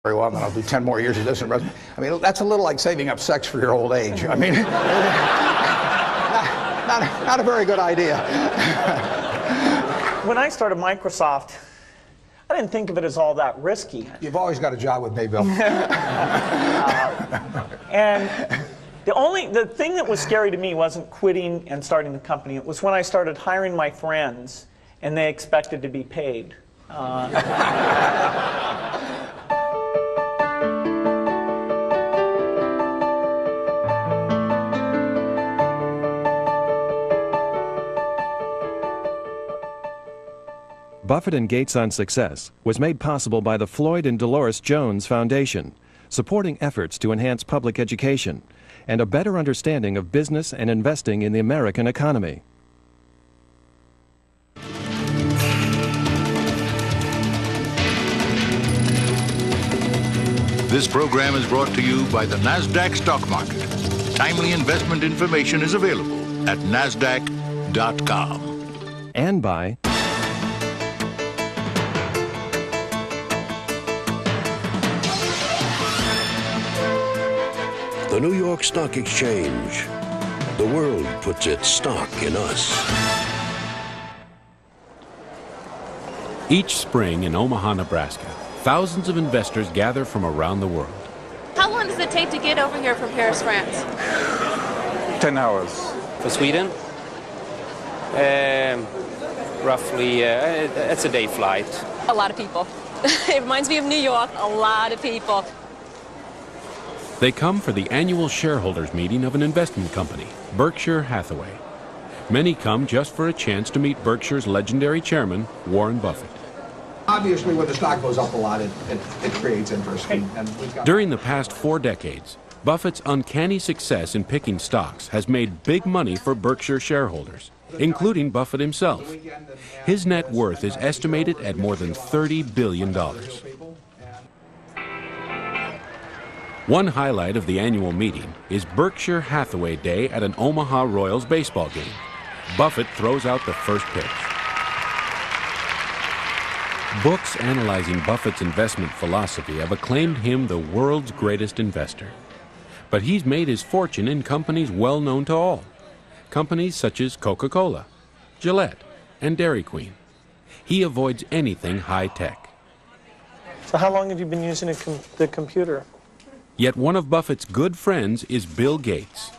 very well, then I'll do 10 more years of this. I mean, that's a little like saving up sex for your old age. I mean, not a very good idea. When I started Microsoft, I didn't think of it as all that risky. You've always got a job with me, Bill. And the thing that was scary to me wasn't quitting and starting the company. It was when I started hiring my friends and they expected to be paid. Buffett and Gates on Success was made possible by the Floyd and Dolores Jones Foundation, supporting efforts to enhance public education and a better understanding of business and investing in the American economy. This program is brought to you by the NASDAQ stock market. Timely investment information is available at NASDAQ.com. And by the New York Stock Exchange. The world puts its stock in us. Each spring in Omaha, Nebraska, thousands of investors gather from around the world. How long does it take to get over here from Paris, France? 10 hours. For Sweden? Roughly, it's a day flight. A lot of people. It reminds me of New York, a lot of people. They come for the annual shareholders meeting of an investment company, Berkshire Hathaway. Many come just for a chance to meet Berkshire's legendary chairman, Warren Buffett. Obviously, when the stock goes up a lot, it creates interest. During the past 4 decades, Buffett's uncanny success in picking stocks has made big money for Berkshire shareholders, including Buffett himself. His net worth is estimated at more than $30 billion. One highlight of the annual meeting is Berkshire Hathaway Day at an Omaha Royals baseball game. Buffett throws out the first pitch. Books analyzing Buffett's investment philosophy have acclaimed him the world's greatest investor. But he's made his fortune in companies well known to all. Companies such as Coca-Cola, Gillette, and Dairy Queen. He avoids anything high-tech. So how long have you been using the computer? Yet one of Buffett's good friends is Bill Gates.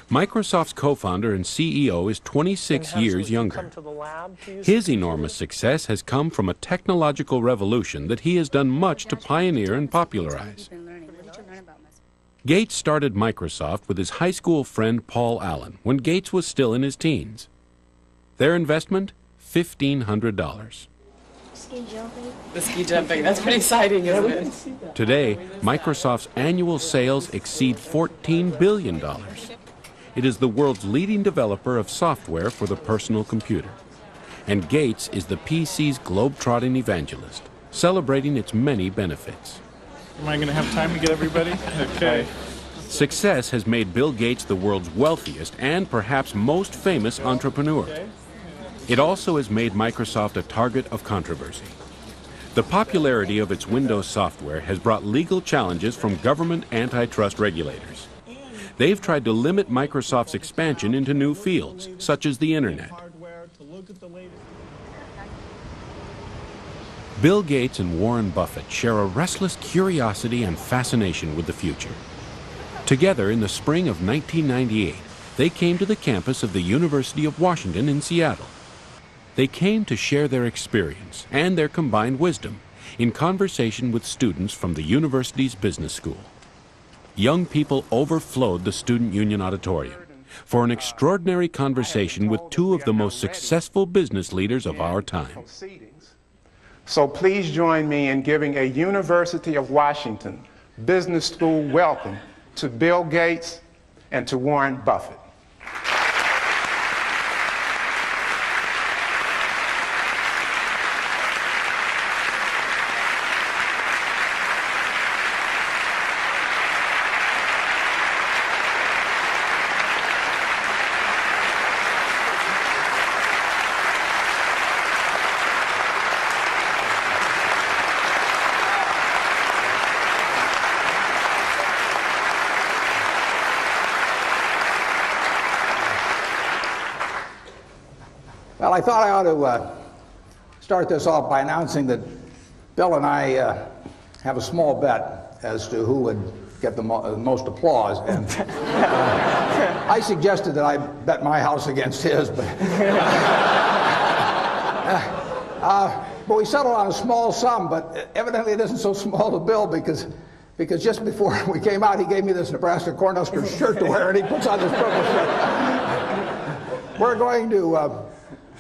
Microsoft's co-founder and CEO is 26 years younger. His enormous success has come from a technological revolution that he has done much to pioneer and popularize. Gates started Microsoft with his high school friend Paul Allen when Gates was still in his teens. Their investment, $1,500. Ski jumping. The ski jumping, that's pretty exciting, isn't it? Today, Microsoft's annual sales exceed $14 billion. It is the world's leading developer of software for the personal computer. And Gates is the PC's globe-trotting evangelist, celebrating its many benefits. Am I going to have time to get everybody? Okay. Success has made Bill Gates the world's wealthiest and perhaps most famous entrepreneur. It also has made Microsoft a target of controversy. The popularity of its Windows software has brought legal challenges from government antitrust regulators. They've tried to limit Microsoft's expansion into new fields, such as the Internet. Bill Gates and Warren Buffett share a restless curiosity and fascination with the future. Together in the spring of 1998, they came to the campus of the University of Washington in Seattle. They came to share their experience and their combined wisdom in conversation with students from the university's business school. Young people overflowed the Student Union Auditorium for an extraordinary conversation with two of the most successful business leaders of our time. So please join me in giving a University of Washington Business School welcome to Bill Gates and to Warren Buffett. Well, I thought I ought to start this off by announcing that Bill and I have a small bet as to who would get the most applause. And I suggested that I bet my house against his, but we settled on a small sum, but evidently it isn't so small to Bill because just before we came out, he gave me this Nebraska Cornhuskers shirt to wear, and he puts on this purple shirt.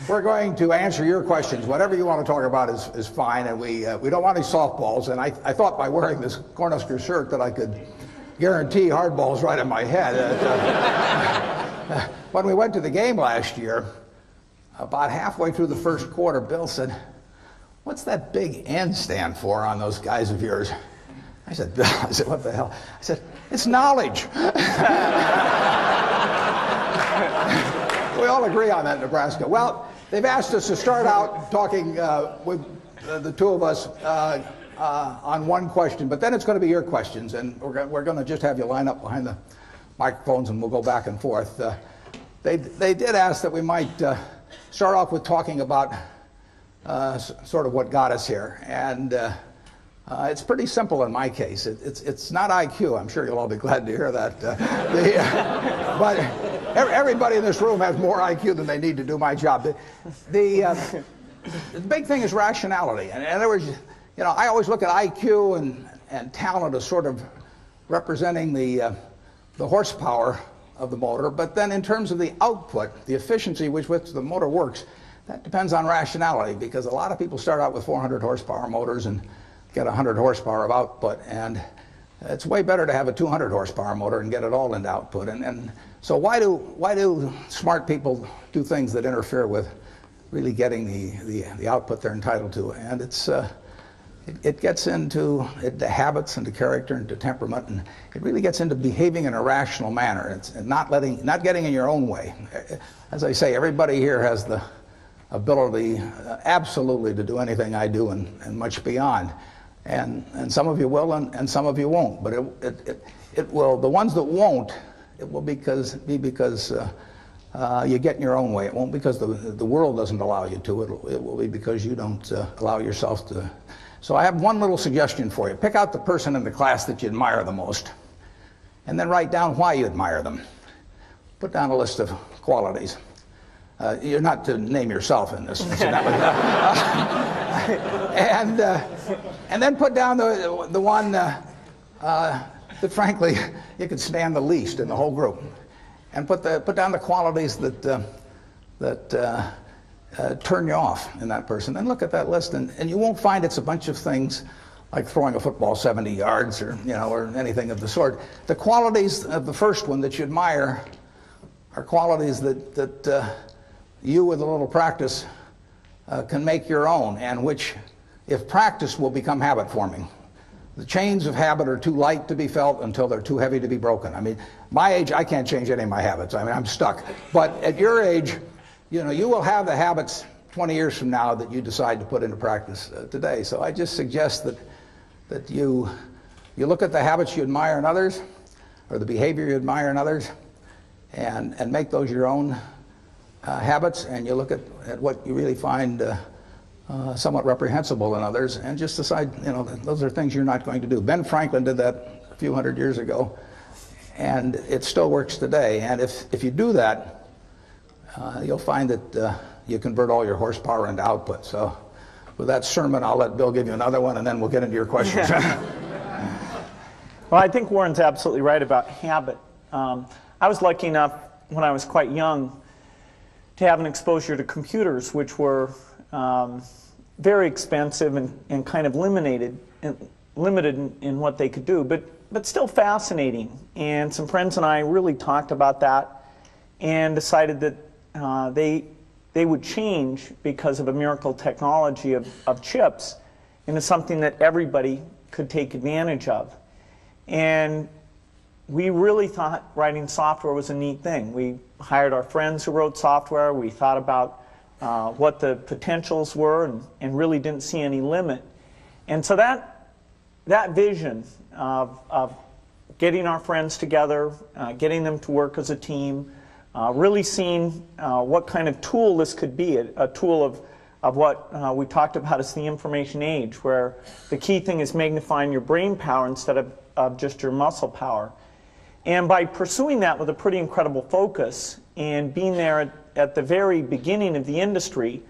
We're going to answer your questions. Whatever you want to talk about is fine, and we don't want any softballs. And I thought by wearing this Cornhusker shirt that I could guarantee hardballs right in my head. When we went to the game last year, about halfway through the first quarter, Bill said, "What's that big N stand for on those guys of yours?" I said, "Bill," I said, "what the hell?" I said, "It's knowledge." We all agree on that in Nebraska. Well, they've asked us to start out talking with the two of us on one question, but then it's going to be your questions, and we're going to just have you line up behind the microphones, and we'll go back and forth. They did ask that we might start off with talking about sort of what got us here, and it's pretty simple in my case. It's not IQ. I'm sure you'll all be glad to hear that. But everybody in this room has more IQ than they need to do my job. The big thing is rationality. And in other words, I always look at IQ and talent as sort of representing the horsepower of the motor. But then in terms of the output, the efficiency with which the motor works, that depends on rationality, because a lot of people start out with 400 horsepower motors and get 100 horsepower of output, and it's way better to have a 200 horsepower motor and get it all into output. And so why do smart people do things that interfere with really getting the output they're entitled to? And it gets into habits, into character, into temperament, and it really gets into behaving in a rational manner. It's not getting in your own way. As I say, everybody here has the ability absolutely to do anything I do and much beyond. And some of you will, and some of you won't. But it will. The ones that won't, it will be because you get in your own way. It won't because the world doesn't allow you to. It will be because you don't allow yourself to. So I have one little suggestion for you. Pick out the person in the class that you admire the most, and then write down why you admire them. Put down a list of qualities. You're not to name yourself in this. And then put down the one that frankly you could stand the least in the whole group, and put down the qualities that turn you off in that person. And look at that list, and you won't find it's a bunch of things like throwing a football 70 yards or anything of the sort. The qualities of the first one that you admire are qualities that you, with a little practice, can make your own, and which, if practiced, will become habit forming. The chains of habit are too light to be felt until they're too heavy to be broken. I mean, my age, I can't change any of my habits. I mean, I'm stuck. But at your age, you will have the habits 20 years from now that you decide to put into practice today. So I just suggest that you look at the habits you admire in others, or the behavior you admire in others, and make those your own habits, and you look at what you really find somewhat reprehensible in others, and just decide, those are things you're not going to do. Ben Franklin did that a few hundred years ago, and it still works today. And if you do that, you'll find that you convert all your horsepower into output. So with that sermon, I'll let Bill give you another one, and then we'll get into your questions. Well, I think Warren's absolutely right about habit. I was lucky enough when I was quite young to have an exposure to computers, which were very expensive and kind of limited in what they could do, but still fascinating. And some friends and I really talked about that and decided that they would change because of a miracle technology of chips into something that everybody could take advantage of. And we really thought writing software was a neat thing. We hired our friends who wrote software. We thought about what the potentials were and really didn't see any limit. And so that vision of getting our friends together, getting them to work as a team, really seeing what kind of tool this could be, a tool of what we talked about as the information age, where the key thing is magnifying your brain power instead of just your muscle power. And by pursuing that with a pretty incredible focus and being there at the very beginning of the industry,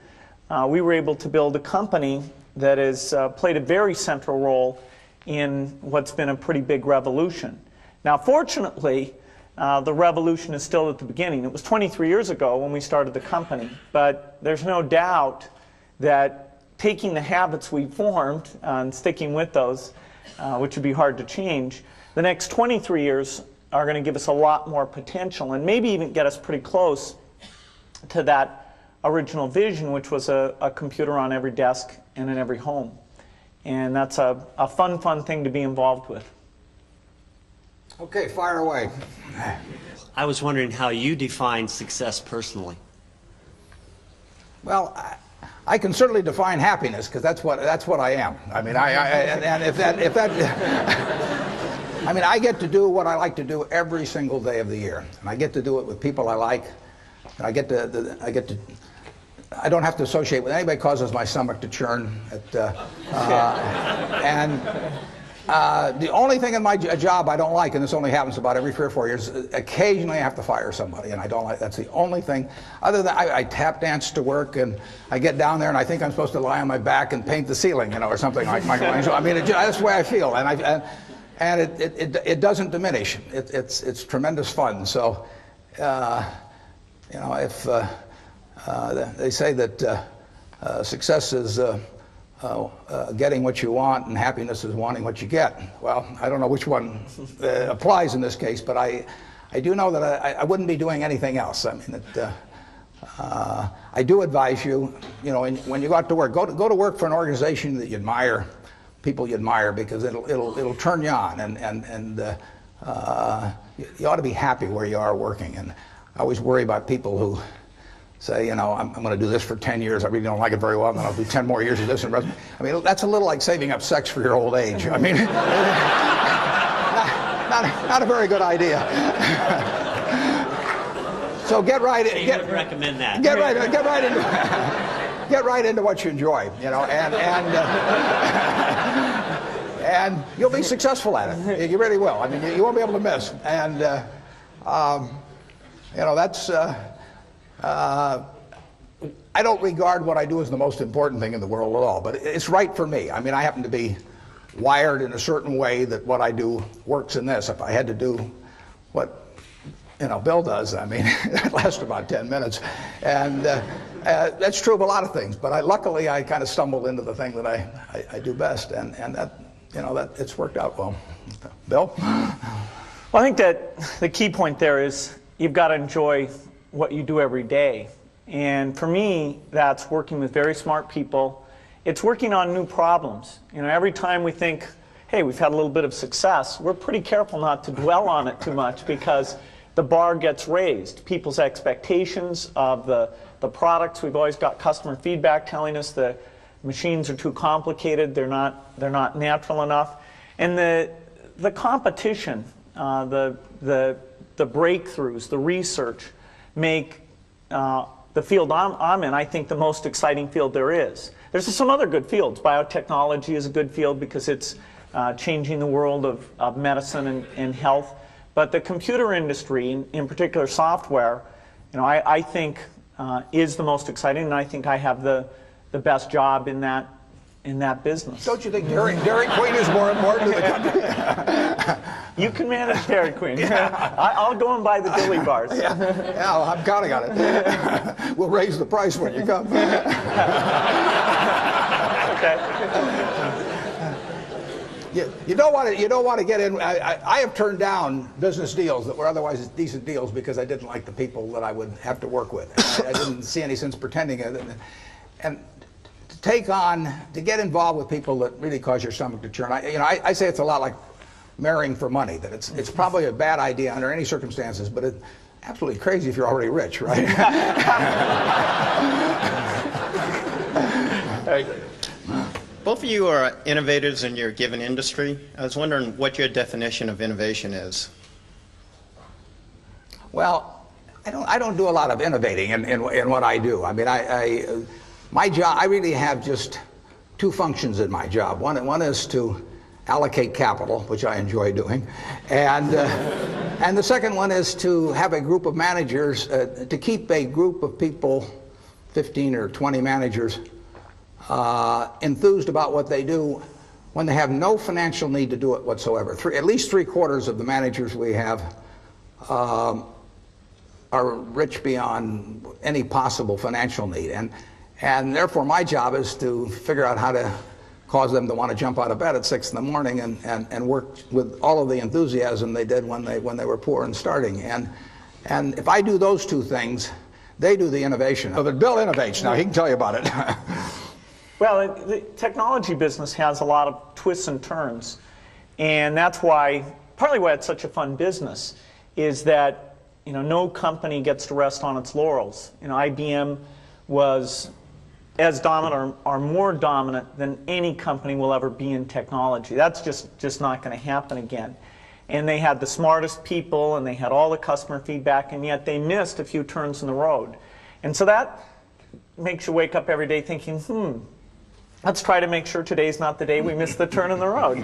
we were able to build a company that has played a very central role in what's been a pretty big revolution. Now, fortunately, the revolution is still at the beginning. It was 23 years ago when we started the company, but there's no doubt that taking the habits we formed and sticking with those, which would be hard to change, the next 23 years are going to give us a lot more potential and maybe even get us pretty close to that original vision, which was a computer on every desk and in every home. And that's a fun thing to be involved with. Okay, fire away. I was wondering how you define success personally. Well, I can certainly define happiness, because that's what I am. I mean, and if that I mean, I get to do what I like to do every single day of the year, and I get to do it with people I like. And I don't have to associate with anybody. Causes my stomach to churn. And the only thing in my job I don't like, and this only happens about every 3 or 4 years, occasionally I have to fire somebody, and I don't like. That's the only thing. Other than I tap dance to work, and I get down there, and I think I'm supposed to lie on my back and paint the ceiling, or something like Michelangelo. I mean, that's the way I feel, and it doesn't diminish. It's tremendous fun. So, if they say that success is getting what you want and happiness is wanting what you get. Well, I don't know which one applies in this case, but I do know that I wouldn't be doing anything else. I mean, I do advise you, when you go out to work, go to work for an organization that you admire, people you admire, because it'll turn you on, and you ought to be happy where you are working. And I always worry about people who say, I'm going to do this for 10 years. I really don't like it very well, and then I'll do 10 more years of this. I mean, that's a little like saving up sex for your old age. I mean, not a very good idea. So get right in. You would recommend that. Get right into what you enjoy, and you'll be successful at it. You really will. I mean, you won't be able to miss. And that's. I don't regard what I do as the most important thing in the world at all, but it's right for me. I mean, I happen to be wired in a certain way that what I do works in this. If I had to do what Bill does, I mean, it lasts about 10 minutes, and that's true of a lot of things. But luckily, I kind of stumbled into the thing that I do best, and that it's worked out well. Bill? Well, I think that the key point there is you've got to enjoy what you do every day. And for me, that's working with very smart people. It's working on new problems. Every time we think, hey, we've had a little bit of success, we're pretty careful not to dwell on it too much, because the bar gets raised. People's expectations of the products, we've always got customer feedback telling us the machines are too complicated, they're not natural enough. And the competition, the breakthroughs, the research make the field I'm in, I think, the most exciting field there is. There's some other good fields. Biotechnology is a good field because it's changing the world of medicine and health. But the computer industry, in particular software, I think is the most exciting, and I think I have the best job in that business. Don't you think Dairy Queen is more important to the country? You can manage Dairy Queen. Yeah. I'll go and buy the dilly bars. Yeah, I'm counting on it. We'll raise the price when you come. Okay. You don't want to get in. I have turned down business deals that were otherwise decent deals because I didn't like the people that I would have to work with. I didn't see any sense pretending it. And to get involved with people that really cause your stomach to churn. I say it's a lot like marrying for money. That it's probably a bad idea under any circumstances, but it's absolutely crazy if you're already rich, right? Both of you are innovators in your given industry. I was wondering what your definition of innovation is. Well, I don't do a lot of innovating in what I do. I mean, my job, I really have just two functions in my job. One is to allocate capital, which I enjoy doing, and the second one is to have a group of managers, to keep a group of people, 15 or 20 managers, enthused about what they do when they have no financial need to do it whatsoever. At least 3/4 of the managers we have are rich beyond any possible financial need, and therefore my job is to figure out how to cause them to want to jump out of bed at 6 in the morning and work with all of the enthusiasm they did when they were poor and starting. And if I do those two things, they do the innovation. So that Bill innovates. Now he can tell you about it. Well, the technology business has a lot of twists and turns, and that's partly why it's such a fun business, is that no company gets to rest on its laurels. IBM was as dominant or more dominant than any company will ever be in technology. That's just not going to happen again. And they had the smartest people, and they had all the customer feedback, and yet they missed a few turns in the road. And so that makes you wake up every day thinking, let's try to make sure today's not the day we miss the turn in the road.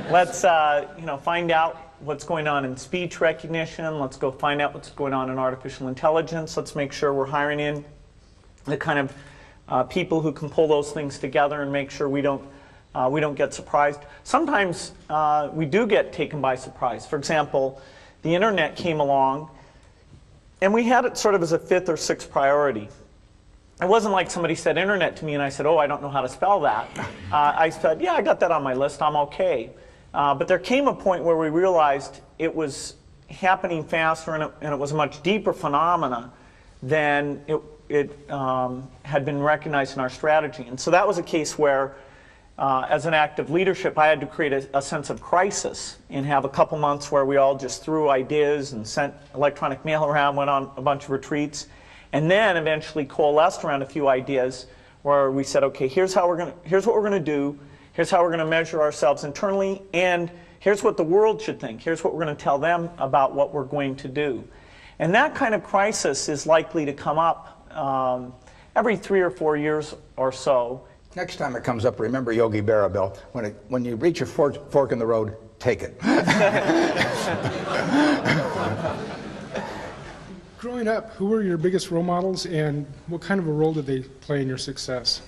Let's find out what's going on in speech recognition. Let's go find out what's going on in artificial intelligence. Let's make sure we're hiring in the kind of people who can pull those things together and make sure we don't get surprised. Sometimes we do get taken by surprise. For example, the internet came along, and we had it sort of as a 5th or 6th priority. It wasn't like somebody said internet to me and I said, oh, I don't know how to spell that. I said, yeah, I got that on my list, I'm okay. But there came a point where we realized it was happening faster, and it was a much deeper phenomena than it had been recognized in our strategy. And so that was a case where, as an act of leadership, I had to create a sense of crisis and have a couple months where we all just threw ideas and sent electronic mail around, went on a bunch of retreats, and then eventually coalesced around a few ideas where we said, okay, here's what we're going to do, here's how we're going to measure ourselves internally, and here's what the world should think, here's what we're going to tell them about what we're going to do. And that kind of crisis is likely to come up every 3 or 4 years or so. Next time it comes up, remember Yogi Berra, Bill. When you reach a fork in the road, take it. Growing up, who were your biggest role models, and what kind of a role did they play in your success?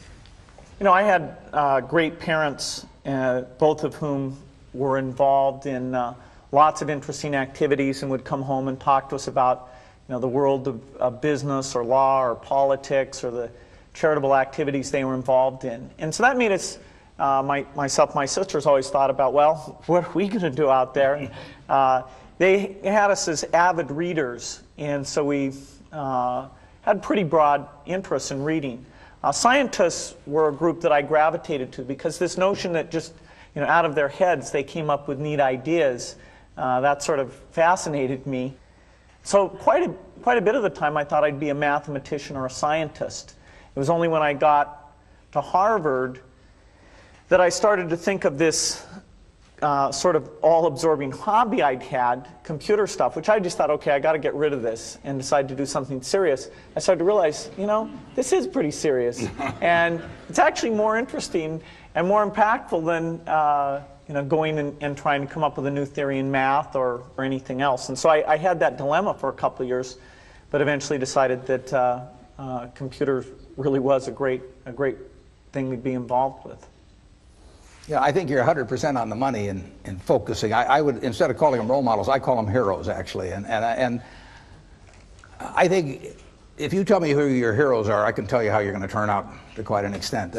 I had great parents, both of whom were involved in lots of interesting activities and would come home and talk to us about the world of business or law or politics or the charitable activities they were involved in. And so that made us, myself, my sisters always thought about, well, what are we going to do out there? They had us as avid readers, and so we had pretty broad interests in reading. Scientists were a group that I gravitated to because this notion that just out of their heads they came up with neat ideas, that sort of fascinated me. So quite a bit of the time I thought I'd be a mathematician or a scientist. It was only when I got to Harvard that I started to think of this sort of all-absorbing hobby I'd had, computer stuff, which I just thought, okay, I got to get rid of this, and decided to do something serious. I started to realize, this is pretty serious, and it's actually more interesting and more impactful than going and trying to come up with a new theory in math or anything else. And so I had that dilemma for a couple of years, but eventually decided that computers really was a great thing to be involved with. Yeah, I think you're 100% on the money in focusing. I would, instead of calling them role models, I call them heroes, actually. And I think if you tell me who your heroes are, I can tell you how you're going to turn out to quite an extent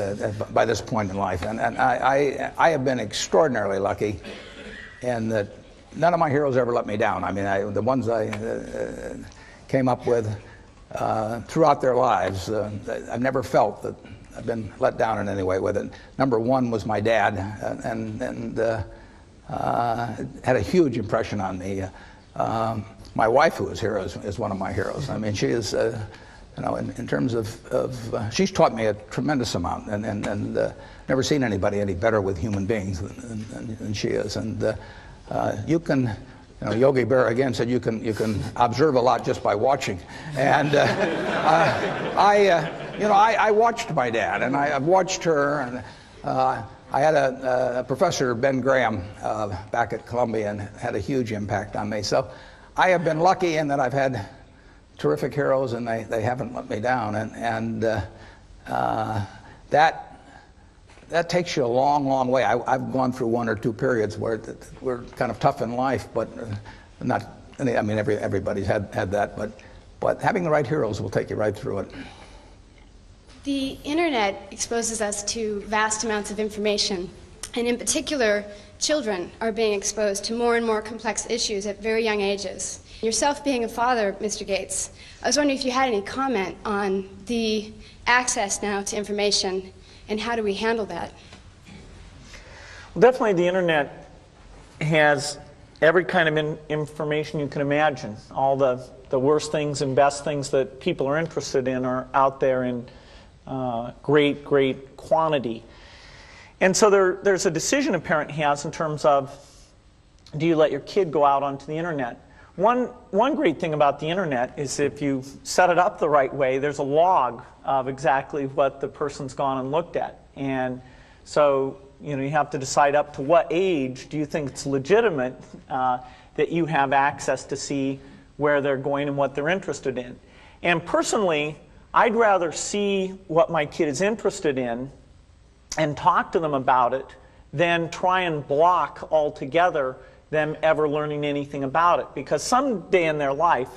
by this point in life. And I have been extraordinarily lucky in that none of my heroes ever let me down. I mean, the ones I came up with throughout their lives, I've never felt that I've been let down in any way with it. Number one was my dad, and had a huge impression on me. My wife, who is here, is one of my heroes. I mean, she is, in terms of she's taught me a tremendous amount, and never seen anybody any better with human beings than she is. And you can Yogi Berra again said you can observe a lot just by watching, and I watched my dad, and I've watched her, and I had a professor, Ben Graham, back at Columbia, and had a huge impact on me. So I have been lucky in that I've had terrific heroes, and they haven't let me down, and that takes you a long, long way. I've gone through one or two periods where we're kind of tough in life, but not. I mean, everybody's had that, but having the right heroes will take you right through it. The internet exposes us to vast amounts of information, and in particular, children are being exposed to more and more complex issues at very young ages. Yourself being a father, Mr. Gates, I was wondering if you had any comment on the access now to information, and how do we handle that? Well, definitely the internet has every kind of information you can imagine. All the worst things and best things that people are interested in are out there in great quantity. And so there's a decision a parent has in terms of, do you let your kid go out onto the internet? One great thing about the internet is if you set it up the right way, there's a log of exactly what the person's gone and looked at. And so you have to decide up to what age do you think it's legitimate that you have access to see where they're going and what they're interested in. And personally, I'd rather see what my kid is interested in and talk to them about it than try and block altogether them ever learning anything about it. Because someday in their life,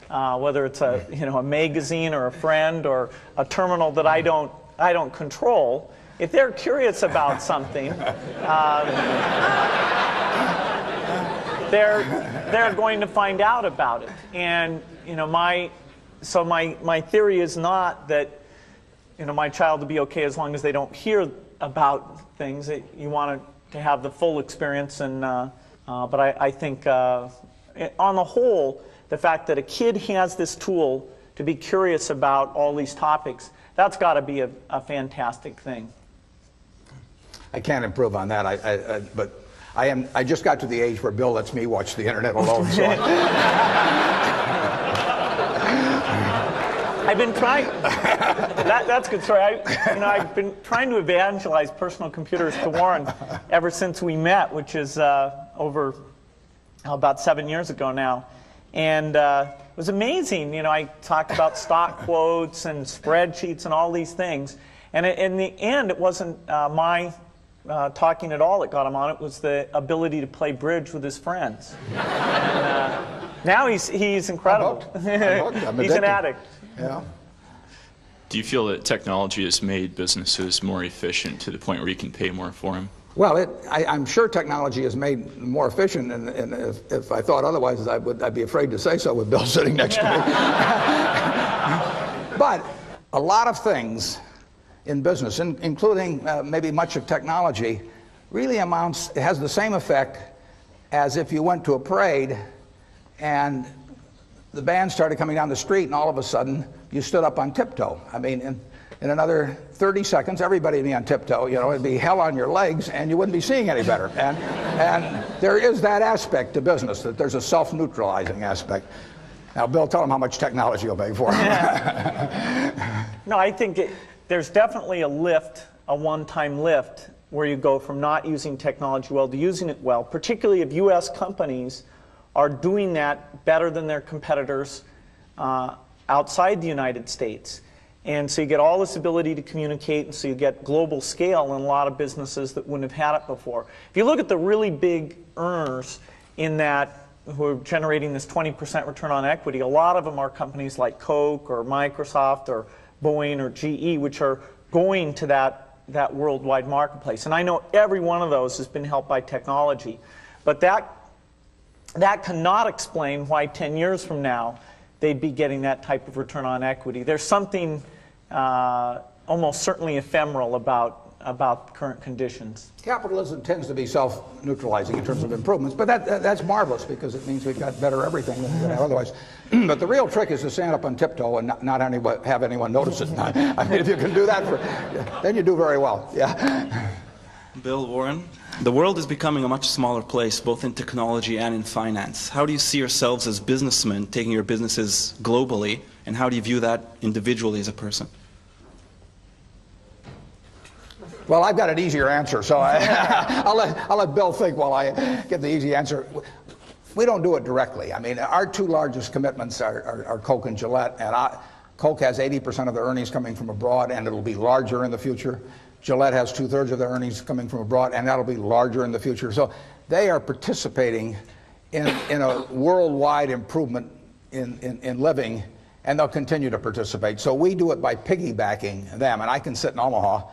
whether it's a magazine or a friend or a terminal that I don't control, if they're curious about something, they're going to find out about it. And my theory is not that my child will be okay as long as they don't hear about things. You want to have the full experience, and but I think on the whole, the fact that a kid has this tool to be curious about all these topics, that's got to be a fantastic thing. I can't improve on that. But I just got to the age where Bill lets me watch the internet alone. So I've been trying. That's a good story. I've been trying to evangelize personal computers to Warren ever since we met, which is over about 7 years ago now. And it was amazing. I talked about stock quotes and spreadsheets and all these things. And in the end, it wasn't my talking at all that got him on. It was the ability to play bridge with his friends. And, now he's incredible. He's an addict. Yeah. Do you feel that technology has made businesses more efficient to the point where you can pay more for them? Well, I'm sure technology has made more efficient, and if I thought otherwise, I'd be afraid to say so with Bill sitting next to me. But a lot of things in business, including maybe much of technology, really has the same effect as if you went to a parade and the band started coming down the street, and all of a sudden you stood up on tiptoe. I mean, in another 30 seconds, everybody would be on tiptoe. It'd be hell on your legs, and you wouldn't be seeing any better. And there is that aspect to business, that there's a self-neutralizing aspect. Now, Bill, tell them how much technology you'll make for them. No, I think there's definitely a lift, a one-time lift, where you go from not using technology well to using it well, particularly if U.S. companies are doing that better than their competitors outside the United States. And so you get all this ability to communicate, and so you get global scale in a lot of businesses that wouldn't have had it before. If you look at the really big earners in that, who are generating this 20% return on equity, a lot of them are companies like Coke or Microsoft or Boeing or GE, which are going to that worldwide marketplace. And I know every one of those has been helped by technology. But that cannot explain why 10 years from now they'd be getting that type of return on equity. There's something almost certainly ephemeral about current conditions. Capitalism tends to be self-neutralizing in terms of improvements, but that's marvelous, because it means we've got better everything than we would have otherwise. But the real trick is to stand up on tiptoe and not have anyone notice it. I mean, if you can do that, then you do very well. Yeah. Bill, Warren, the world is becoming a much smaller place, both in technology and in finance. How do you see yourselves as businessmen taking your businesses globally, and how do you view that individually as a person? Well, I've got an easier answer, so I'll let Bill think while I give the easy answer. We don't do it directly. I mean, our two largest commitments are Coke and Gillette, and Coke has 80% of their earnings coming from abroad, and it'll be larger in the future. Gillette has 2/3 of their earnings coming from abroad, and that'll be larger in the future. So they are participating in a worldwide improvement in living, and they'll continue to participate. So we do it by piggybacking them, and I can sit in Omaha,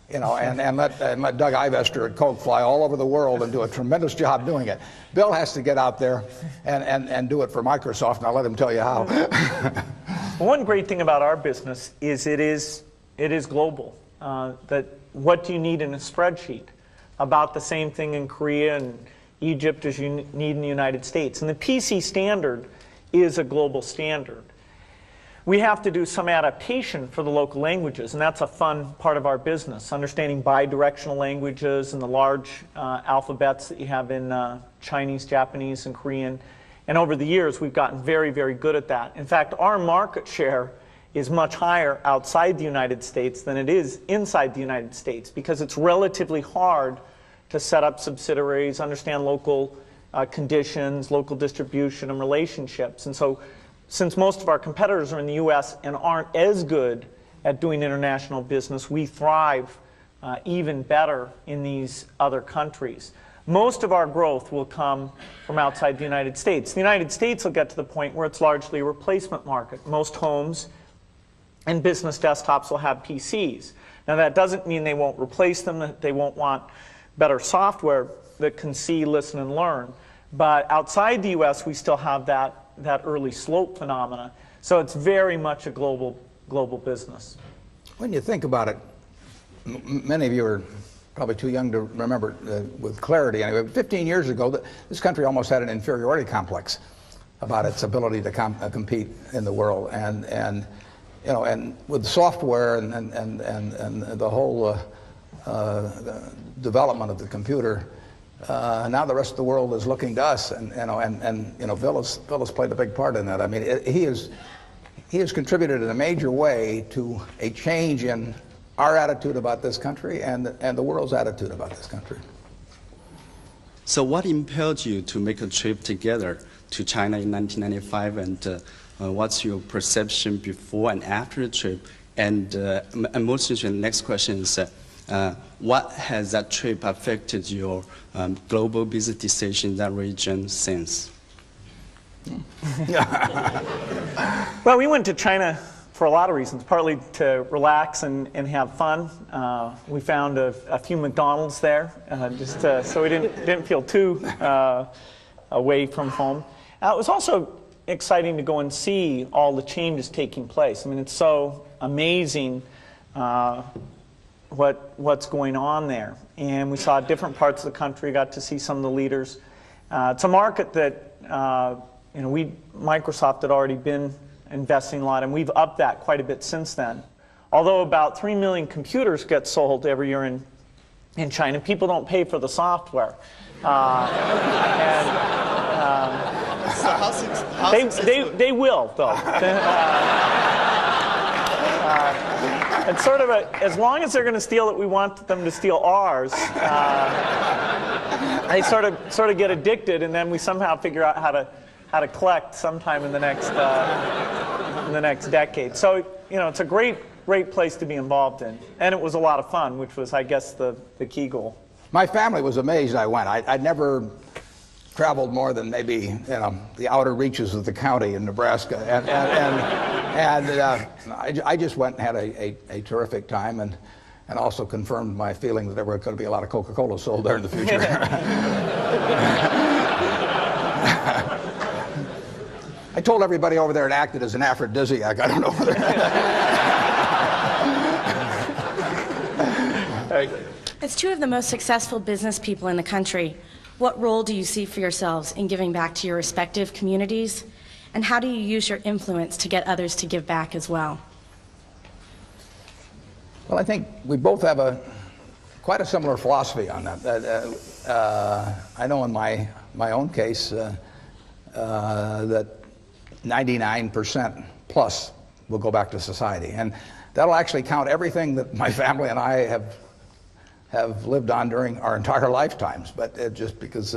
you know, and let Doug Ivester at Coke fly all over the world and do a tremendous job doing it. Bill has to get out there and do it for Microsoft, and I'll let him tell you how. One great thing about our business is it is global. That what do you need in a spreadsheet? About the same thing in Korea and Egypt as you need in the United States. And the PC standard is a global standard. We have to do some adaptation for the local languages, and that's a fun part of our business, understanding bidirectional languages and the large alphabets that you have in Chinese, Japanese, and Korean. And over the years, we've gotten very, very good at that. In fact, our market share is much higher outside the United States than it is inside the United States, because it's relatively hard to set up subsidiaries, understand local conditions, local distribution, and relationships. And so, since most of our competitors are in the U.S. and aren't as good at doing international business, we thrive even better in these other countries. Most of our growth will come from outside the United States. The United States will get to the point where it's largely a replacement market. Most homes and business desktops will have PCs. Now that doesn't mean they won't replace them, that they won't want better software that can see, listen, and learn. But outside the U.S., we still have that early slope phenomena. So it's very much a global business. When you think about it, many of you are probably too young to remember with clarity. Anyway, 15 years ago, this country almost had an inferiority complex about its ability to compete in the world. And you know, and with software and the whole development of the computer, now the rest of the world is looking to us, and you know, Bill has played a big part in that. I mean, he has contributed in a major way to a change in our attitude about this country and the world's attitude about this country. So, what impelled you to make a trip together to China in 1995, and what's your perception before and after the trip? And most interesting, the next question is, what has that trip affected your global business decision in that region since? Well, we went to China for a lot of reasons, partly to relax and have fun. We found a few McDonald's there, just so we didn't feel too away from home. It was also exciting to go and see all the changes taking place. I mean, it's so amazing what's going on there. And we saw different parts of the country, got to see some of the leaders. It's a market that you know, Microsoft had already been investing a lot, and we've upped that quite a bit since then. Although about 3 million computers get sold every year in China, people don't pay for the software. They will, though. It's sort of as long as they're going to steal it, we want them to steal ours. They sort of get addicted, and then we somehow figure out how to collect sometime in the next decade. So, you know, it's a great place to be involved in, and it was a lot of fun, which was, I guess, the key goal. My family was amazed I went. I'd never traveled more than maybe, you know, the outer reaches of the county in Nebraska, and I just went and had a terrific time, and also confirmed my feeling that there were going to be a lot of Coca-Cola sold there in the future. I told everybody over there it acted as an aphrodisiac. I don't know whether. As two of the most successful business people in the country, what role do you see for yourselves in giving back to your respective communities? And how do you use your influence to get others to give back as well? Well, I think we both have a quite a similar philosophy on that. I know in my own case that 99% plus will go back to society, and that'll actually count everything that my family and I have lived on during our entire lifetimes. But just because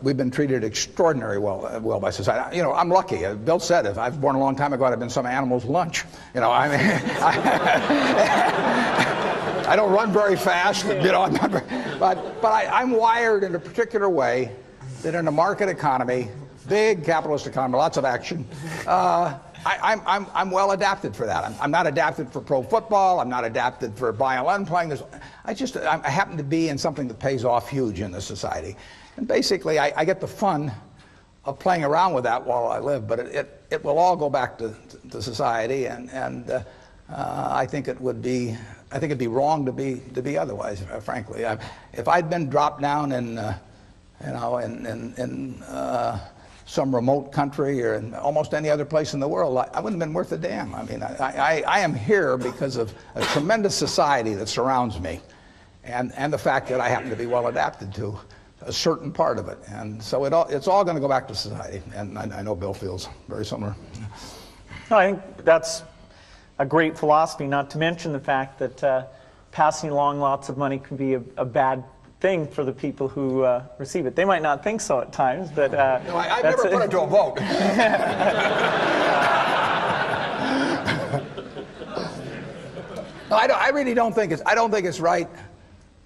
we've been treated extraordinarily well by society. You know, I'm lucky. Bill said if I was born a long time ago, I'd have been some animal's lunch. You know, I mean, I don't run very fast. You know, but I'm wired in a particular way that in a market economy, big capitalist economy, lots of action. I'm well adapted for that. I'm not adapted for pro football. I'm not adapted for violin playing. I happen to be in something that pays off huge in this society. And basically, I get the fun of playing around with that while I live, but it will all go back to society, and I think it'd be wrong to be otherwise, frankly. If I'd been dropped down in some remote country or in almost any other place in the world, I wouldn't have been worth a damn. I mean, I am here because of a tremendous society that surrounds me, and the fact that I happen to be well adapted to a certain part of it. And so it's all going to go back to society. And I know Bill feels very similar. No, I think that's a great philosophy, not to mention the fact that passing along lots of money can be a bad thing for the people who receive it. They might not think so at times, but no, I've never put it to a vote. No, I really don't think it's right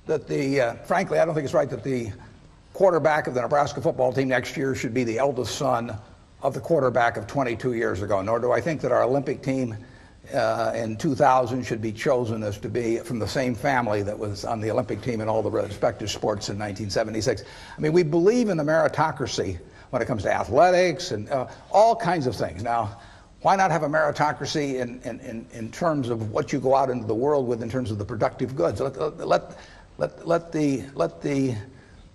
that frankly, I don't think it's right that the quarterback of the Nebraska football team next year should be the eldest son of the quarterback of 22 years ago. Nor do I think that our Olympic team in 2000 should be chosen as to be from the same family that was on the Olympic team in all the respective sports in 1976. I mean, we believe in the meritocracy when it comes to athletics and all kinds of things. Now, why not have a meritocracy in terms of what you go out into the world with in terms of the productive goods? Let the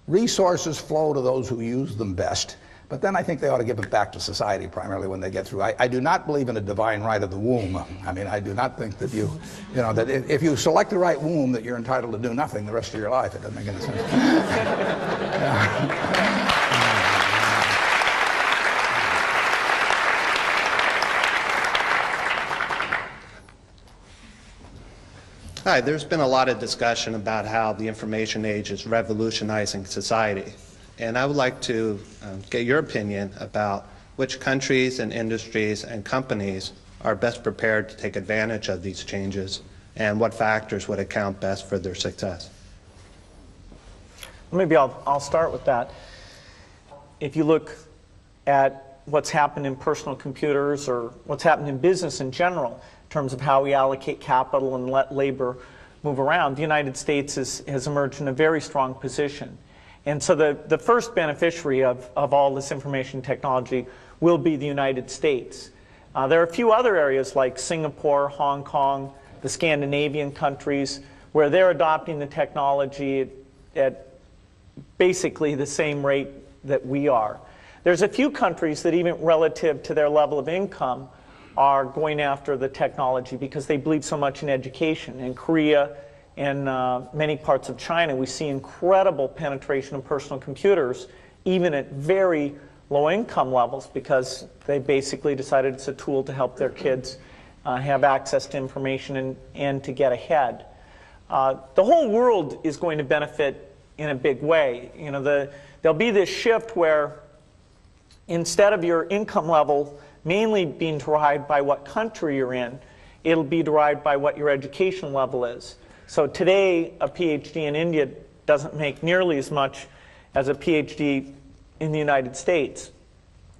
resources flow to those who use them best. But then I think they ought to give it back to society primarily when they get through. I do not believe in a divine right of the womb. I mean, I do not think that that if you select the right womb that you're entitled to do nothing the rest of your life. It doesn't make any sense. Hi, there's been a lot of discussion about how the information age is revolutionizing society. And I would like to get your opinion about which countries and industries and companies are best prepared to take advantage of these changes and what factors would account best for their success. Maybe I'll start with that. If you look at what's happened in personal computers or what's happened in business in general, in terms of how we allocate capital and let labor move around, the United States has emerged in a very strong position. And so the first beneficiary of all this information technology will be the United States. There are a few other areas like Singapore, Hong Kong, the Scandinavian countries, where they're adopting the technology at basically the same rate that we are. There's a few countries that even relative to their level of income are going after the technology because they believe so much in education. In Korea and many parts of China, we see incredible penetration of personal computers, even at very low income levels, because they basically decided it's a tool to help their kids have access to information and to get ahead. The whole world is going to benefit in a big way. You know, there'll be this shift where instead of your income level mainly being derived by what country you're in, it'll be derived by what your education level is. So today, a PhD in India doesn't make nearly as much as a PhD in the United States.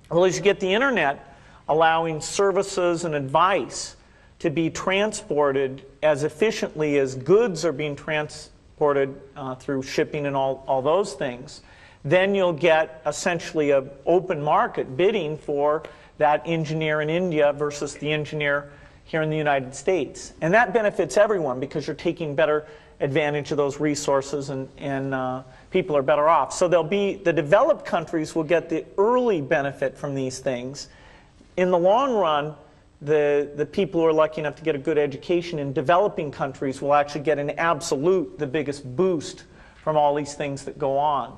Well, as you get the internet allowing services and advice to be transported as efficiently as goods are being transported through shipping and all those things, then you'll get essentially an open market bidding for that engineer in India versus the engineer here in the United States. And that benefits everyone because you're taking better advantage of those resources and people are better off. So the developed countries will get the early benefit from these things. In the long run, the people who are lucky enough to get a good education in developing countries will actually get an absolute, the biggest boost from all these things that go on.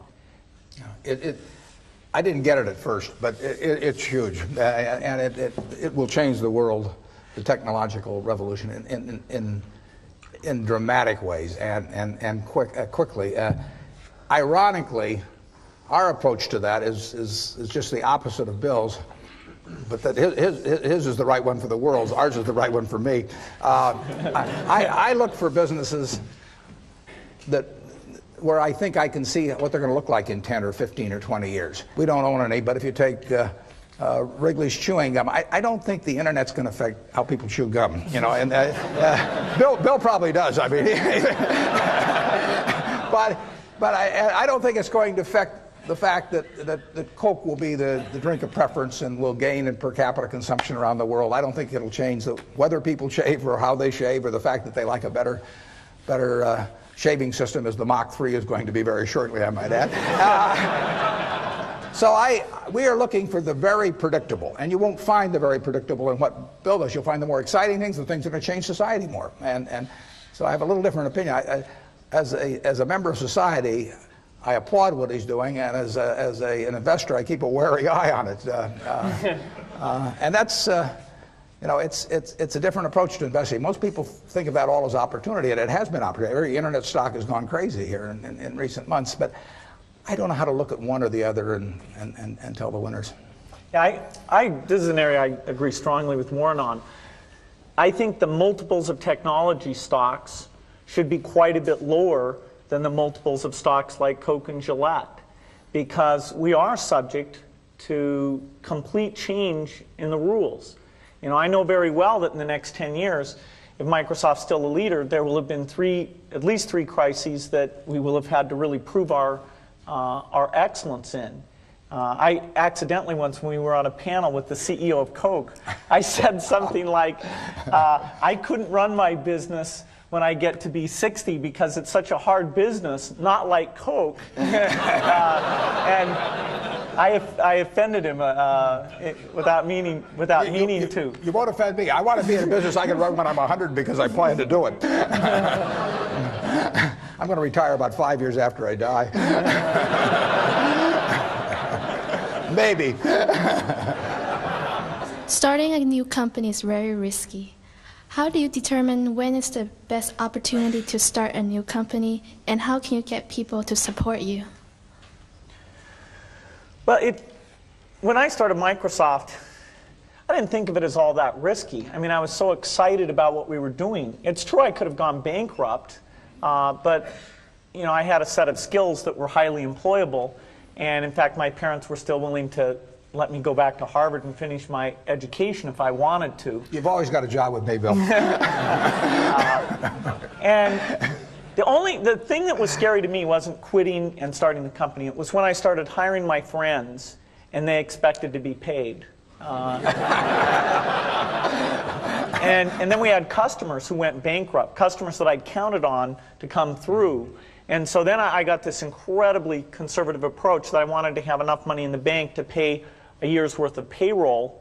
I didn't get it at first, but it's huge, and it will change the world, the technological revolution, in dramatic ways and quickly. Ironically, our approach to that is just the opposite of Bill's, but that his is the right one for the world. Ours is the right one for me. I look for businesses where I think I can see what they're going to look like in 10 or 15 or 20 years. We don't own any, but if you take Wrigley's chewing gum, I don't think the internet's going to affect how people chew gum. You know, and Bill probably does. I mean, but I don't think it's going to affect the fact that Coke will be the drink of preference and will gain in per capita consumption around the world. I don't think it'll change whether people shave or how they shave, or the fact that they like a better shaving system, as the Mach 3 is going to be very shortly, I might add. So we are looking for the very predictable, and you won't find the very predictable in what Bill does. You'll find the more exciting things, the things that are going to change society more. And so I have a little different opinion. As a member of society, I applaud what he's doing, and as an investor, I keep a wary eye on it. And that's. You know, it's a different approach to investing. Most people think of that all as opportunity, and it has been opportunity. Every internet stock has gone crazy here in recent months, but I don't know how to look at one or the other and tell the winners. Yeah, this is an area I agree strongly with Warren on. I think the multiples of technology stocks should be quite a bit lower than the multiples of stocks like Coke and Gillette, because we are subject to complete change in the rules. You know, I know very well that in the next 10 years, if Microsoft's still a leader, there will have been at least three crises that we will have had to really prove our excellence in. I accidentally once, when we were on a panel with the CEO of Coke, I said something like, I couldn't run my business when I get to be 60 because it's such a hard business, not like Coke. And I offended him without meaning to. You won't offend me. I want to be in a business I can run when I'm 100 because I plan to do it. I'm going to retire about 5 years after I die. Maybe. Starting a new company is very risky. How do you determine when is the best opportunity to start a new company, and how can you get people to support you? Well, when I started Microsoft, I didn't think of it as all that risky. I mean, I was so excited about what we were doing. It's true I could have gone bankrupt, but you know, I had a set of skills that were highly employable, and in fact, my parents were still willing to let me go back to Harvard and finish my education if I wanted to. You've always got a job with me, Bill. And the thing that was scary to me wasn't quitting and starting the company. It was when I started hiring my friends and they expected to be paid. And then we had customers who went bankrupt, customers that I'd counted on to come through. And so then I got this incredibly conservative approach that I wanted to have enough money in the bank to pay a year's worth of payroll,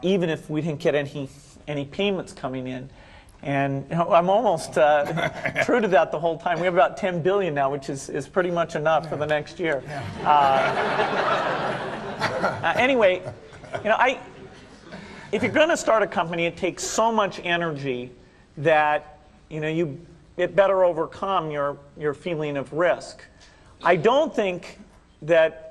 even if we didn't get any payments coming in. And you know, I'm almost true to that the whole time. We have about 10 billion now, which is pretty much enough for the next year. Anyway, you know, if you're going to start a company, it takes so much energy that it better overcome your feeling of risk. I don't think that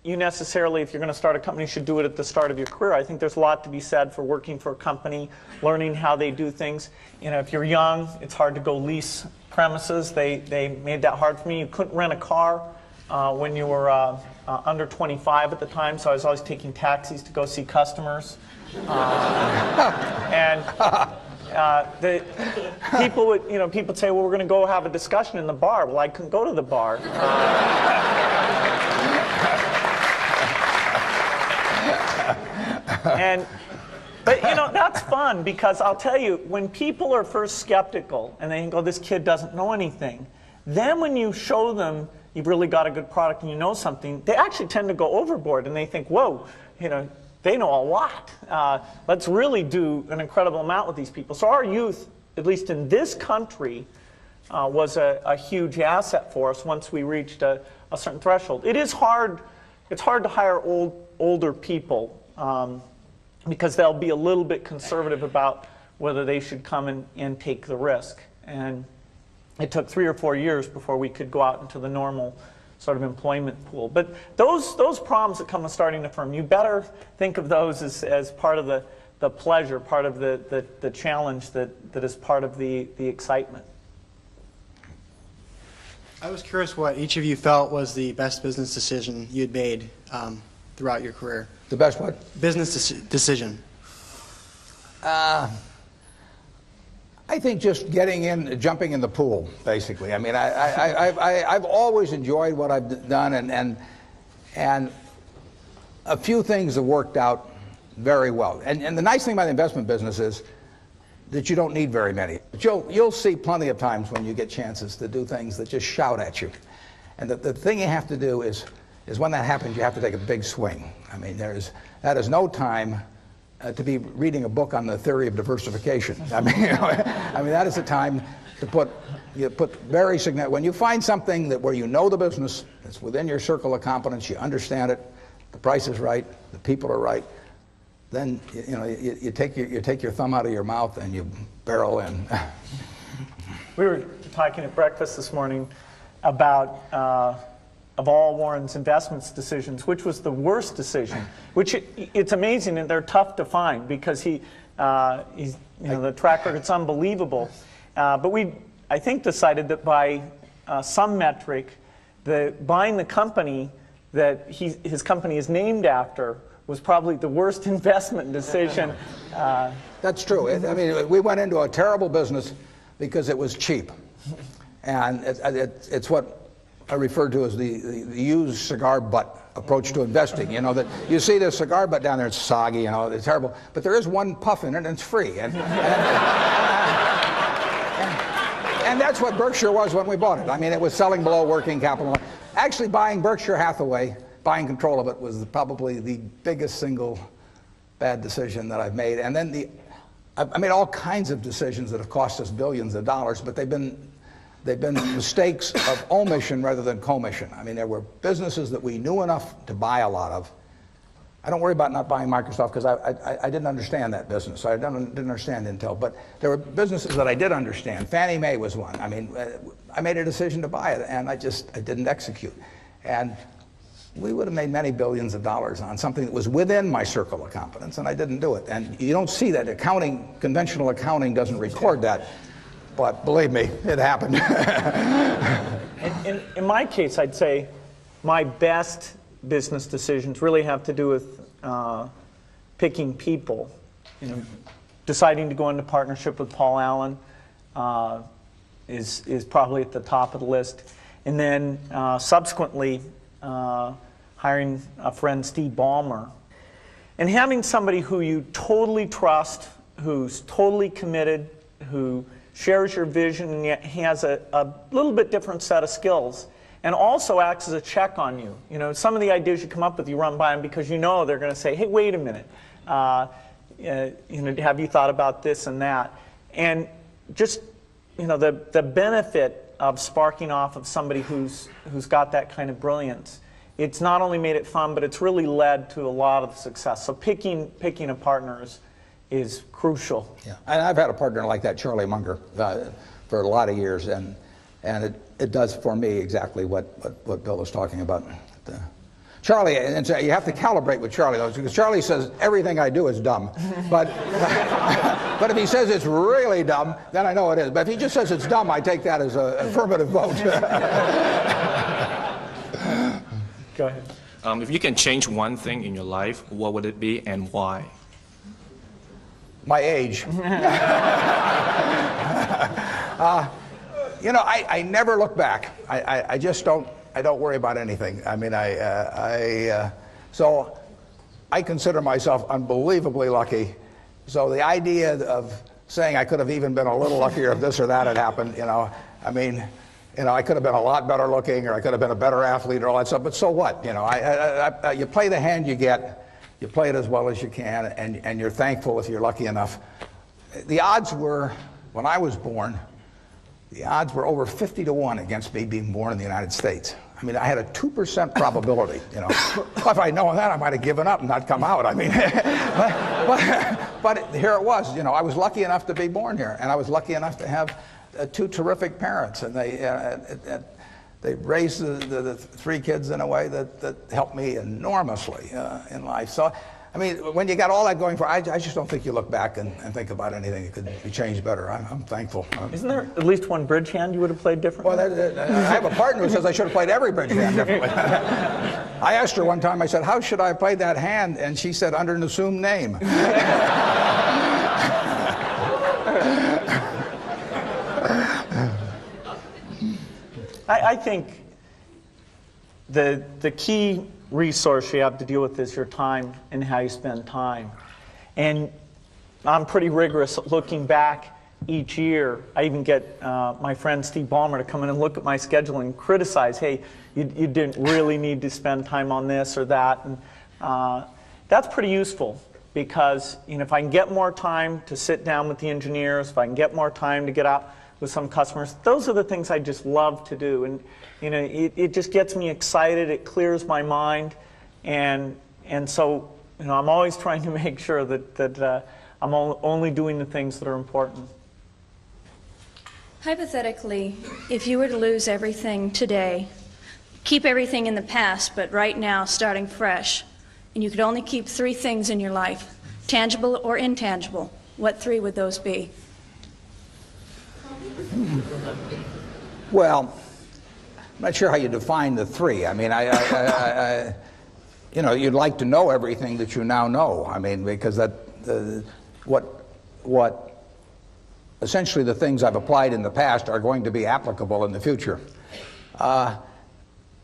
you necessarily, if you're going to start a company, should do it at the start of your career. I think there's a lot to be said for working for a company, learning how they do things. You know, if you're young, it's hard to go lease premises. They made that hard for me. You couldn't rent a car when you were under 25 at the time, so I was always taking taxis to go see customers. And the people would, people would say, well, we're going to go have a discussion in the bar. Well, I couldn't go to the bar. But that's fun, because I'll tell you, when people are first skeptical and they think, oh, this kid doesn't know anything, then when you show them you've really got a good product and you know something, they actually tend to go overboard and they think, whoa, they know a lot. Let's really do an incredible amount with these people. So our youth, at least in this country, was a huge asset for us once we reached a certain threshold. It is hard. It's hard to hire older people because they'll be a little bit conservative about whether they should come and take the risk. And it took 3 or 4 years before we could go out into the normal sort of employment pool. But those problems that come with starting a firm, you better think of those as part of the pleasure, part of the challenge that is part of the excitement. I was curious what each of you felt was the best business decision you'd made throughout your career. The best what? Business decision. I think just getting in, jumping in the pool, basically. I mean, I've always enjoyed what I've done, and a few things have worked out very well. And the nice thing about the investment business is that you don't need very many. But you'll see plenty of times when you get chances to do things that just shout at you. And the thing you have to do is when that happens, you have to take a big swing. I mean, that is no time to be reading a book on the theory of diversification. I mean, that is the time to put very significant. When you find something where you know the business, it's within your circle of competence, you understand it, the price is right, the people are right, then you take your thumb out of your mouth and you barrel in. We were talking at breakfast this morning about of all Warren's investments decisions, which was the worst decision? Which it's amazing, and they're tough to find because he's the track record's unbelievable. But we, I think, decided that by some metric, buying the company that his company is named after was probably the worst investment decision. That's true. I mean, we went into a terrible business because it was cheap, and it's what I refer to as the used cigar butt approach to investing. You know, that you see the cigar butt down there, it's soggy, it's terrible, but there is one puff in it and it's free. And that's what Berkshire was when we bought it. I mean, it was selling below working capital. Actually, buying Berkshire Hathaway, buying control of it, was probably the biggest single bad decision that I've made. And then I made all kinds of decisions that have cost us billions of dollars, but they've been mistakes of omission rather than commission. I mean, there were businesses that we knew enough to buy a lot of. I don't worry about not buying Microsoft because I didn't understand that business. I didn't understand Intel. But there were businesses that I did understand. Fannie Mae was one. I mean, I made a decision to buy it, and I didn't execute. And we would have made many billions of dollars on something that was within my circle of competence, and I didn't do it. And you don't see that. Conventional accounting doesn't record that. But believe me, it happened. In my case, I'd say my best business decisions really have to do with picking people. Deciding to go into partnership with Paul Allen is probably at the top of the list. And then subsequently hiring a friend, Steve Ballmer. And having somebody who you totally trust, who's totally committed, who shares your vision and yet has a little bit different set of skills, and also acts as a check on you. Some of the ideas you come up with, you run by them because they're going to say, hey, wait a minute, have you thought about this and that? And just, the benefit of sparking off of somebody who's got that kind of brilliance, it's not only made it fun, but it's really led to a lot of success. So picking a partner is crucial. Yeah, and I've had a partner like that, Charlie Munger, for a lot of years, and it does for me exactly what Bill was talking about. Charlie, and so you have to calibrate with Charlie though, because Charlie says everything I do is dumb, but if he says it's really dumb, then I know it is. But if he just says it's dumb, I take that as an affirmative vote. Go ahead. If you can change one thing in your life, what would it be and why? My age. I never look back. I just don't worry about anything. I mean, so I consider myself unbelievably lucky. So the idea of saying I could have even been a little luckier if this or that had happened, I could have been a lot better looking, or I could have been a better athlete, or all that stuff. But so what? You play the hand you get, you play it as well as you can, and you're thankful if you're lucky enough. The odds were, when I was born, the odds were over 50 to 1 against me being born in the United States. I mean, I had a 2% probability, you know. Well, if I'd known that, I might have given up and not come out. I mean, but here it was, you know. I was lucky enough to be born here, and I was lucky enough to have two terrific parents, and they raised the three kids in a way that helped me enormously in life. So, I mean, when you got all that going for, I just don't think you look back and think about anything that could be changed better. I'm thankful. Isn't there at least one bridge hand you would have played differently? Well, I have a partner who says I should have played every bridge hand differently. I asked her one time, I said, how should I have played that hand? And she said, under an assumed name. I think the key resource you have to deal with is your time and how you spend time. And I'm pretty rigorous at looking back each year. I even get my friend Steve Ballmer to come in and look at my schedule and criticize, hey, you didn't really need to spend time on this or that. And that's pretty useful, because if I can get more time to sit down with the engineers, if I can get more time to get out with some customers, those are the things I just love to do. And it just gets me excited, it clears my mind, and so I'm always trying to make sure that I'm only doing the things that are important. Hypothetically, if you were to lose everything today, keep everything in the past, but right now starting fresh, and you could only keep 3 things in your life, tangible or intangible, what 3 would those be? Well, I'm not sure how you define the 3. I mean, you'd like to know everything that you now know. I mean, because what essentially the things I've applied in the past are going to be applicable in the future.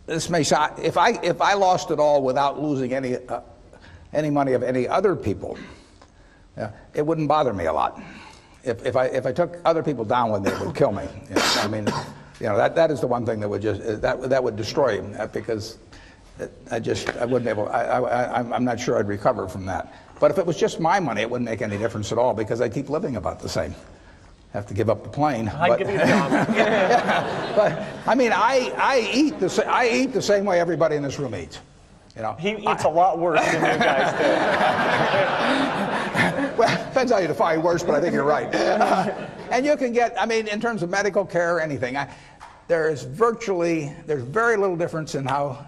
This may sound, if I lost it all without losing any money of any other people, it wouldn't bother me a lot. If I took other people down with me, it would kill me. I mean, that is the one thing that would just that would destroy him, because I wouldn't be able. I'm not sure I'd recover from that. But if it was just my money, it wouldn't make any difference at all, because I keep living about the same. Have to give up the plane. I'd give you a job. But I mean, I eat the same way everybody in this room eats. He eats a lot worse than you guys do. Well, depends how you define worse, but I think you're right. And you can get, I mean, in terms of medical care or anything, there's very little difference in how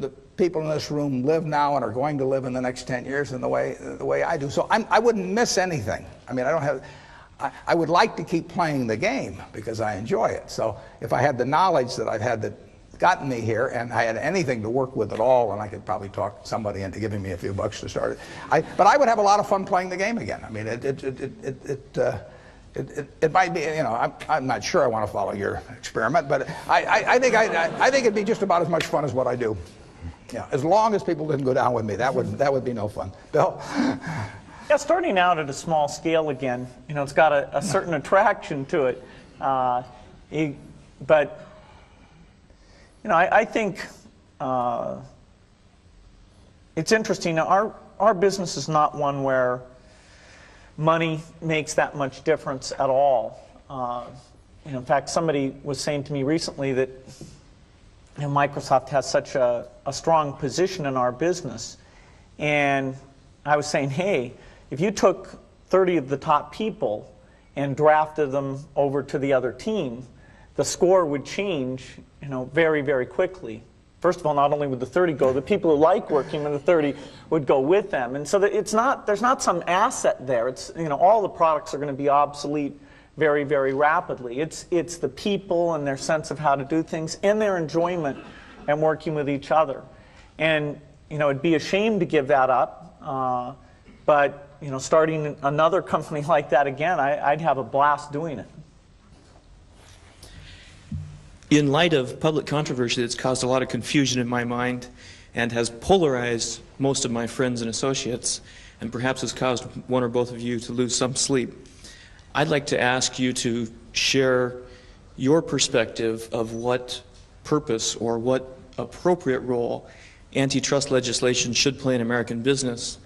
the people in this room live now and are going to live in the next 10 years than the way I do. So I wouldn't miss anything. I mean, I would like to keep playing the game because I enjoy it. So if I had the knowledge that I've had that gotten me here, and I had anything to work with at all, and I could probably talk somebody into giving me a few bucks to start it. But I would have a lot of fun playing the game again. I mean, it might be, I'm not sure I want to follow your experiment, but I think it'd be just about as much fun as what I do. Yeah, as long as people didn't go down with me, that would be no fun. Bill? Yeah, starting out at a small scale again, it's got a certain attraction to it, but. I think it's interesting. Our business is not one where money makes that much difference at all. In fact, somebody was saying to me recently that Microsoft has such a strong position in our business. And I was saying, hey, if you took 30 of the top people and drafted them over to the other team, the score would change, very, very quickly. First of all, not only would the 30 go, the people who like working with the 30 would go with them. And so that there's not some asset there. It's, all the products are going to be obsolete very, very rapidly. It's the people and their sense of how to do things and their enjoyment and working with each other. And, it'd be a shame to give that up. But, starting another company like that again, I'd have a blast doing it. In light of public controversy that's caused a lot of confusion in my mind and has polarized most of my friends and associates, and perhaps has caused one or both of you to lose some sleep, I'd like to ask you to share your perspective of what purpose or what appropriate role antitrust legislation should play in American business?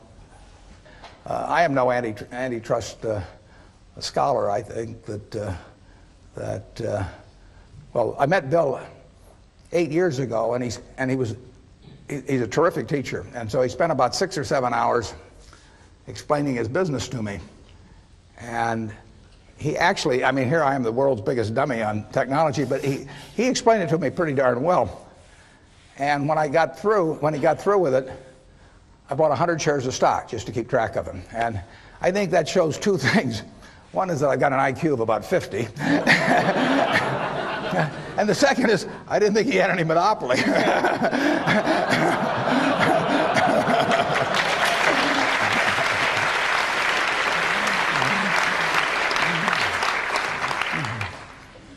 I am no antitrust scholar. I think that well, I met Bill 8 years ago, and he's a terrific teacher, and so he spent about 6 or 7 hours explaining his business to me. And he actually, I mean, here I am, the world's biggest dummy on technology, but he explained it to me pretty darn well. And when he got through with it, I bought 100 shares of stock just to keep track of him. And I think that shows two things. One is that I've got an IQ of about 50. And the second is, I didn't think he had any monopoly.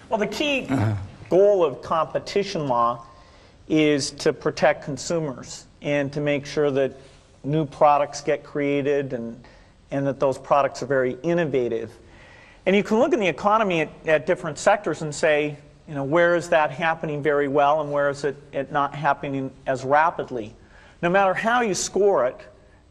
Well, the key goal of competition law is to protect consumers and to make sure that new products get created and that those products are very innovative. And you can look in the economy at different sectors and say, you know, where is that happening very well and where is it not happening as rapidly? No matter how you score it,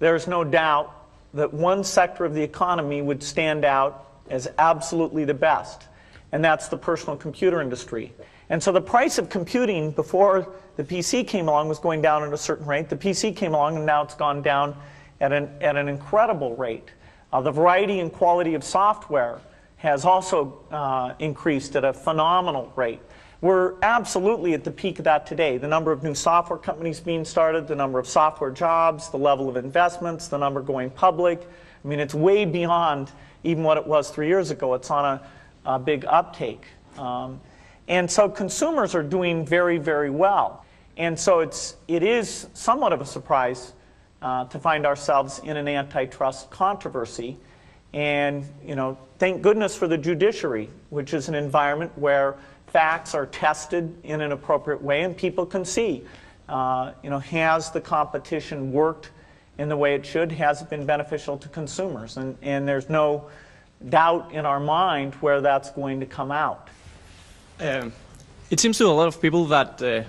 there's no doubt that one sector of the economy would stand out as absolutely the best, and that's the personal computer industry. And so the price of computing before the PC came along was going down at a certain rate. The PC came along and now it's gone down at an incredible rate. The variety and quality of software has also increased at a phenomenal rate. We're absolutely at the peak of that today. The number of new software companies being started, the number of software jobs, the level of investments, the number going public. I mean, it's way beyond even what it was 3 years ago. It's on a big uptake. And so consumers are doing very, very well. And so it is somewhat of a surprise to find ourselves in an antitrust controversy. And, you know, thank goodness for the judiciary, which is an environment where facts are tested in an appropriate way and people can see, you know, has the competition worked in the way it should? Has it been beneficial to consumers? And there's no doubt in our mind where that's going to come out. It seems to a lot of people that in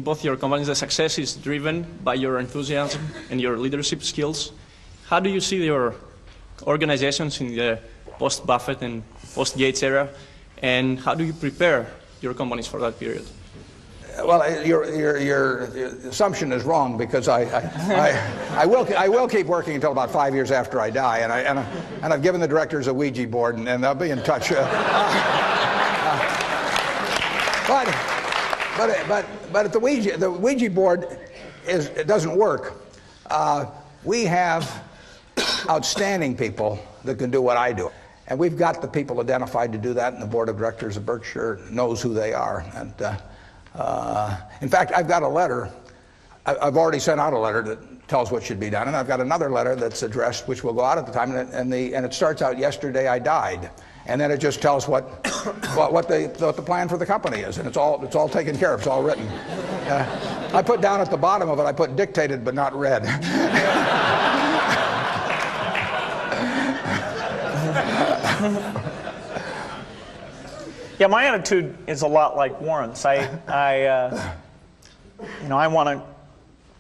both your companies, the success is driven by your enthusiasm and your leadership skills. How do you see your organizations in the post-Buffett and post-Gates era, and how do you prepare your companies for that period? Well, your assumption is wrong, because I will keep working until about 5 years after I die, and I've given the directors a Ouija board, and they'll be in touch. But at the Ouija board it doesn't work. We have outstanding people that can do what I do. And we've got the people identified to do that, and the board of directors of Berkshire knows who they are. And in fact, I've got a letter. I've already sent out a letter that tells what should be done, and I've got another letter that's addressed, which will go out at the time, and it starts out, "Yesterday I died," and then it just tells what the plan for the company is, and it's all taken care of. It's all written. I put down at the bottom of it, I put "dictated but not read." Yeah, my attitude is a lot like Warren's. I want to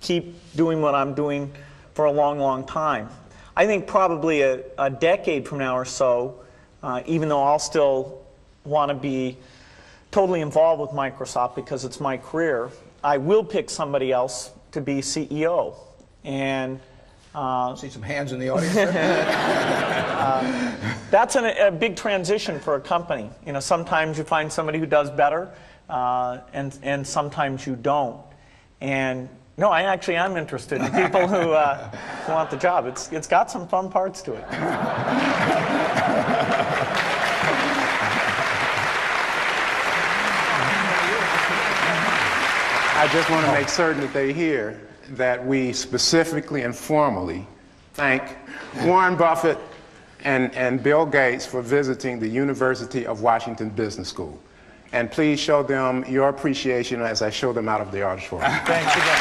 keep doing what I'm doing for a long, long time. I think probably a decade from now or so, even though I'll still want to be totally involved with Microsoft because it's my career, I will pick somebody else to be CEO. And see some hands in the audience. That's a big transition for a company. You know, sometimes you find somebody who does better, and sometimes you don't. And no, I actually am interested in people who want the job. It's got some fun parts to it. I just want to make certain that they hear that we specifically and formally thank Warren Buffett and Bill Gates for visiting the University of Washington Business School. And please show them your appreciation as I show them out of the auditorium. Thanks again.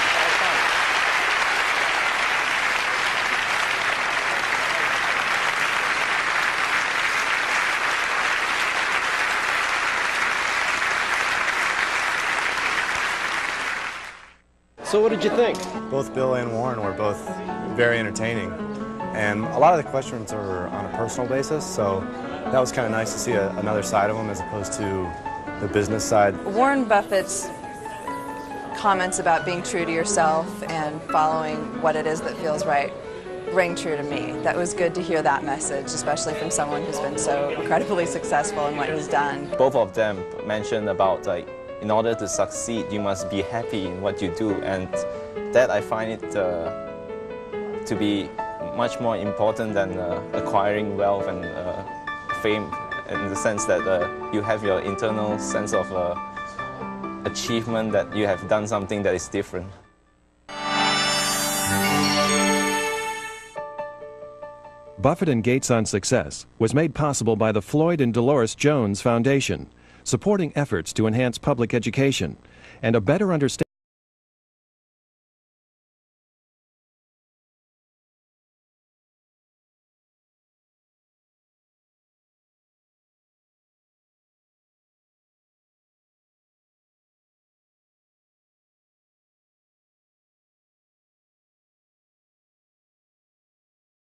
So what did you think? Both Bill and Warren were both very entertaining. And a lot of the questions are on a personal basis, so that was kind of nice to see another side of them as opposed to the business side. Warren Buffett's comments about being true to yourself and following what it is that feels right ring true to me. That was good to hear that message, especially from someone who's been so incredibly successful in what he's done. Both of them mentioned about in order to succeed, you must be happy in what you do, and that I find it to be much more important than acquiring wealth and fame, in the sense that you have your internal sense of achievement, that you have done something that is different. Buffett and Gates on Success was made possible by the Floyd and Dolores Jones Foundation, supporting efforts to enhance public education and a better understanding